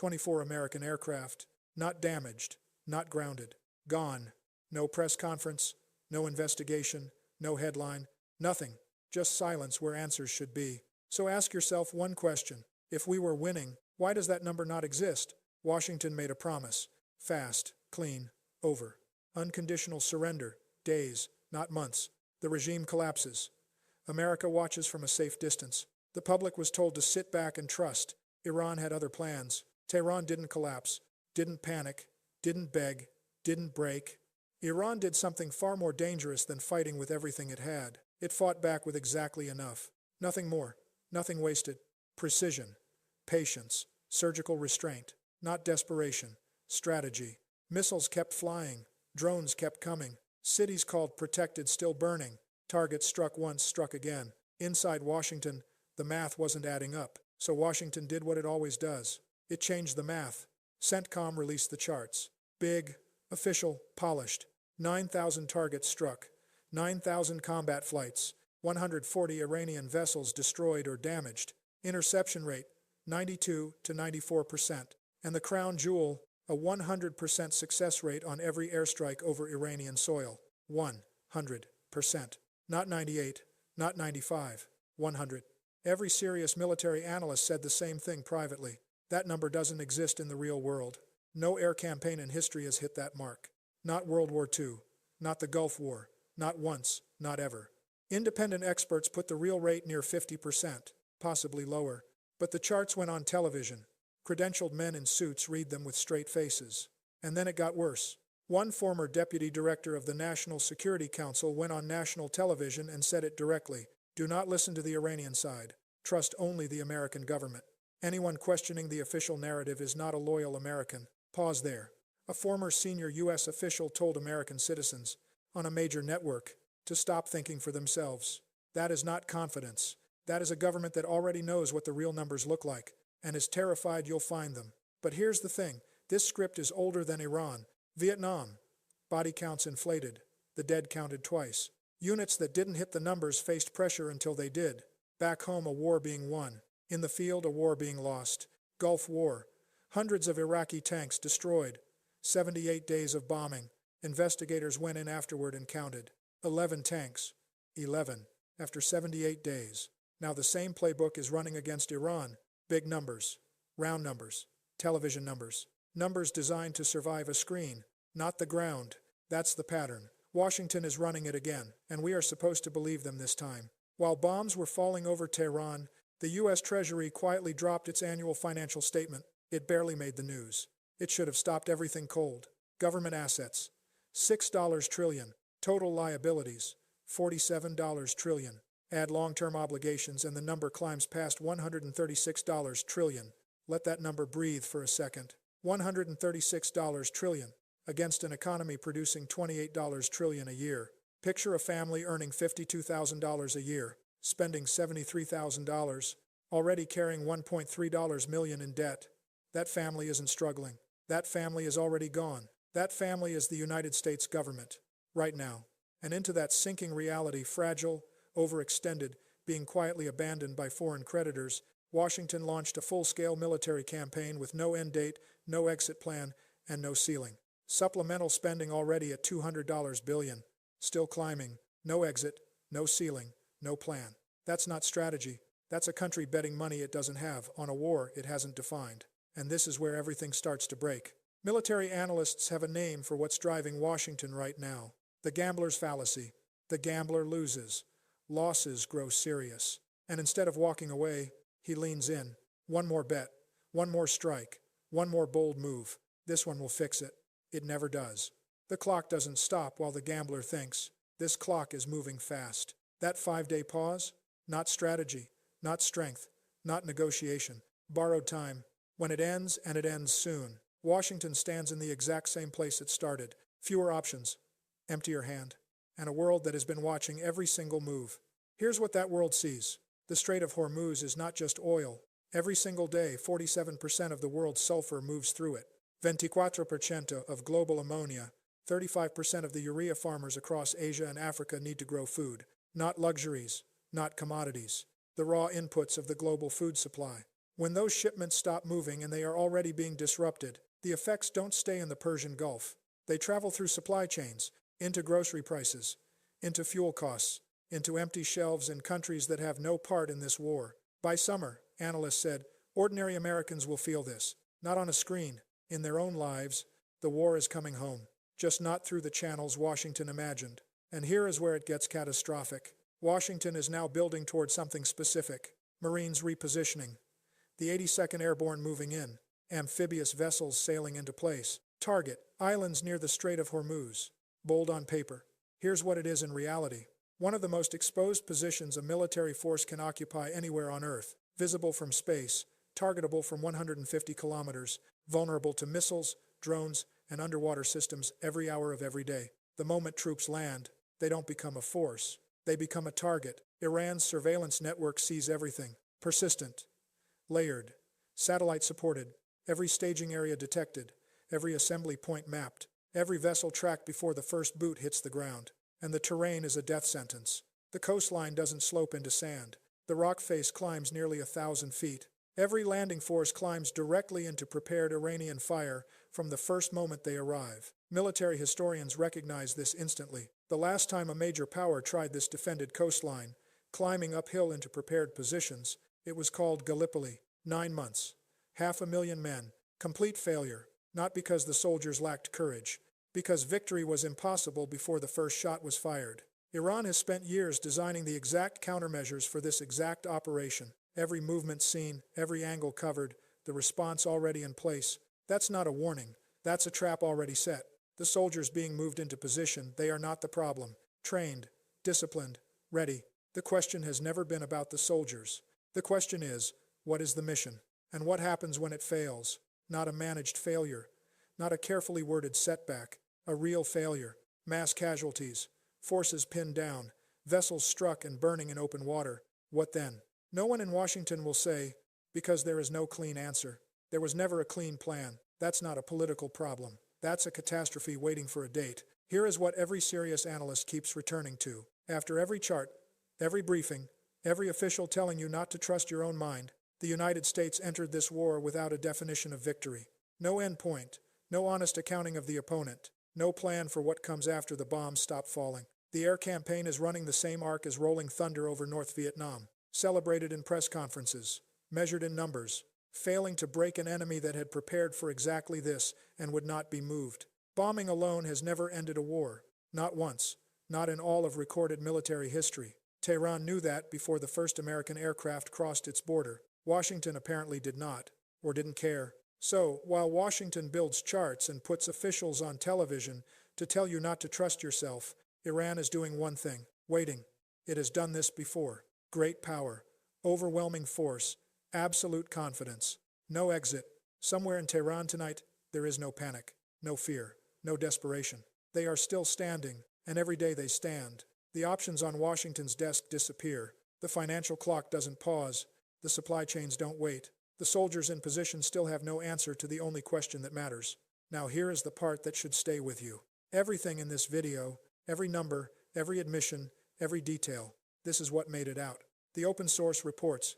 24 American aircraft, not damaged, not grounded, gone. No press conference, no investigation, no headline, nothing. Just silence where answers should be. So ask yourself one question. If we were winning, why does that number not exist? Washington made a promise. Fast, clean, over. Unconditional surrender. Days, not months. The regime collapses. America watches from a safe distance. The public was told to sit back and trust. Iran had other plans. Tehran didn't collapse, didn't panic, didn't beg, didn't break. Iran did something far more dangerous than fighting with everything it had. It fought back with exactly enough. Nothing more. Nothing wasted. Precision. Patience. Surgical restraint. Not desperation. Strategy. Missiles kept flying. Drones kept coming. Cities called protected still burning. Targets struck once, struck again. Inside Washington, the math wasn't adding up. So Washington did what it always does. It changed the math. CENTCOM released the charts. Big, official, polished. 9,000 targets struck. 9,000 combat flights. 140 Iranian vessels destroyed or damaged. Interception rate, 92 to 94%. And the crown jewel, a 100% success rate on every airstrike over Iranian soil. 100%. Not 98, not 95, 100. Every serious military analyst said the same thing privately. That number doesn't exist in the real world. No air campaign in history has hit that mark. Not World War II. Not the Gulf War. Not once. Not ever. Independent experts put the real rate near 50%, possibly lower. But the charts went on television. Credentialed men in suits read them with straight faces. And then it got worse. One former deputy director of the National Security Council went on national television and said it directly. Do not listen to the Iranian side. Trust only the American government. Anyone questioning the official narrative is not a loyal American. Pause there. A former senior U.S. official told American citizens, on a major network, to stop thinking for themselves. That is not confidence. That is a government that already knows what the real numbers look like, and is terrified you'll find them. But here's the thing. This script is older than Iran. Vietnam. Body counts inflated. The dead counted twice. Units that didn't hit the numbers faced pressure until they did. Back home, a war being won. In the field, a war being lost. Gulf War. Hundreds of Iraqi tanks destroyed. 78 days of bombing. Investigators went in afterward and counted. 11 tanks. 11. After 78 days. Now the same playbook is running against Iran. Big numbers. Round numbers. Television numbers. Numbers designed to survive a screen. Not the ground. That's the pattern. Washington is running it again, and we are supposed to believe them this time. While bombs were falling over Tehran, the U.S. Treasury quietly dropped its annual financial statement. It barely made the news. It should have stopped everything cold. Government assets, $6 trillion. Total liabilities, $47 trillion. Add long-term obligations and the number climbs past $136 trillion. Let that number breathe for a second. $136 trillion. Against an economy producing $28 trillion a year. Picture a family earning $52,000 a year, spending $73,000, already carrying $1.3 million in debt. That family isn't struggling. That family is already gone. That family is the United States government, right now. And into that sinking reality, fragile, overextended, being quietly abandoned by foreign creditors, Washington launched a full-scale military campaign with no end date, no exit plan, and no ceiling. Supplemental spending already at $200 billion. Still climbing. No exit, no ceiling, no plan. That's not strategy. That's a country betting money it doesn't have on a war it hasn't defined. And this is where everything starts to break. Military analysts have a name for what's driving Washington right now. The gambler's fallacy. The gambler loses. Losses grow serious. And instead of walking away, he leans in. One more bet. One more strike. One more bold move. This one will fix it. It never does. The clock doesn't stop while the gambler thinks. This clock is moving fast. That 5-day pause? Not strategy. Not strength. Not negotiation. Borrowed time. When it ends, and it ends soon, Washington stands in the exact same place it started. Fewer options. Emptier hand. And a world that has been watching every single move. Here's what that world sees. The Strait of Hormuz is not just oil. Every single day, 47% of the world's sulfur moves through it. 24% of global ammonia. 35% of the urea farmers across Asia and Africa need to grow food. Not luxuries. Not commodities. The raw inputs of the global food supply. When those shipments stop moving and they are already being disrupted, the effects don't stay in the Persian Gulf. They travel through supply chains, into grocery prices, into fuel costs, into empty shelves in countries that have no part in this war. By summer, analysts said, ordinary Americans will feel this. Not on a screen, in their own lives. The war is coming home, just not through the channels Washington imagined. And here is where it gets catastrophic. Washington is now building toward something specific. Marines repositioning. The 82nd Airborne moving in. Amphibious vessels sailing into place. Target, islands near the Strait of Hormuz. Bold on paper. Here's what it is in reality. One of the most exposed positions a military force can occupy anywhere on Earth. Visible from space, targetable from 150 kilometers, vulnerable to missiles, drones, and underwater systems every hour of every day. The moment troops land, they don't become a force. They become a target. Iran's surveillance network sees everything. Persistent. Layered. Satellite-supported. Every staging area detected. Every assembly point mapped. Every vessel tracked before the first boot hits the ground. And the terrain is a death sentence. The coastline doesn't slope into sand. The rock face climbs nearly 1,000 feet. Every landing force climbs directly into prepared Iranian fire from the first moment they arrive. Military historians recognize this instantly. The last time a major power tried this defended coastline, climbing uphill into prepared positions, it was called Gallipoli. 9 months. 500,000 men. Complete failure. Not because the soldiers lacked courage, because victory was impossible before the first shot was fired. Iran has spent years designing the exact countermeasures for this exact operation. Every movement seen, every angle covered, the response already in place. That's not a warning. That's a trap already set. The soldiers being moved into position, they are not the problem. Trained, disciplined, ready. The question has never been about the soldiers. The question is, what is the mission? And what happens when it fails? Not a managed failure. Not a carefully worded setback. A real failure. Mass casualties. Forces pinned down. Vessels struck and burning in open water. What then? No one in Washington will say, because there is no clean answer. There was never a clean plan. That's not a political problem. That's a catastrophe waiting for a date. Here is what every serious analyst keeps returning to. After every chart, every briefing, every official telling you not to trust your own mind, the United States entered this war without a definition of victory. No end point, no honest accounting of the opponent, no plan for what comes after the bombs stop falling. The air campaign is running the same arc as rolling thunder over North Vietnam, celebrated in press conferences, measured in numbers, failing to break an enemy that had prepared for exactly this and would not be moved. Bombing alone has never ended a war, not once, not in all of recorded military history. Tehran knew that before the first American aircraft crossed its border. Washington apparently did not, or didn't care. So, while Washington builds charts and puts officials on television to tell you not to trust yourself, Iran is doing one thing, waiting. It has done this before. Great power, overwhelming force, absolute confidence, no exit. Somewhere in Tehran tonight, there is no panic, no fear, no desperation. They are still standing, and every day they stand. The options on Washington's desk disappear. The financial clock doesn't pause. The supply chains don't wait. The soldiers in position still have no answer to the only question that matters. Now here is the part that should stay with you. Everything in this video, every number, every admission, every detail, this is what made it out. The open source reports,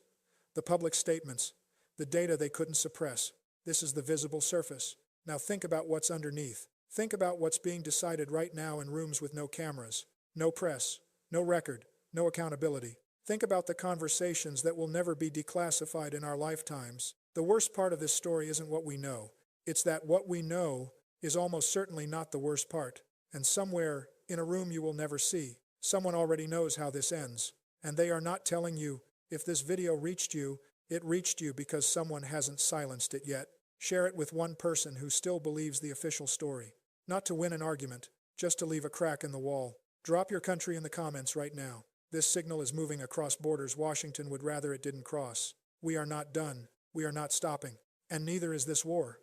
the public statements, the data they couldn't suppress. This is the visible surface. Now think about what's underneath. Think about what's being decided right now in rooms with no cameras, no press, no record, no accountability. Think about the conversations that will never be declassified in our lifetimes. The worst part of this story isn't what we know. It's that what we know is almost certainly not the worst part. And somewhere, in a room you will never see, someone already knows how this ends. And they are not telling you, if this video reached you, it reached you because someone hasn't silenced it yet. Share it with one person who still believes the official story. Not to win an argument, just to leave a crack in the wall. Drop your country in the comments right now. This signal is moving across borders Washington would rather it didn't cross. We are not done. We are not stopping. And neither is this war.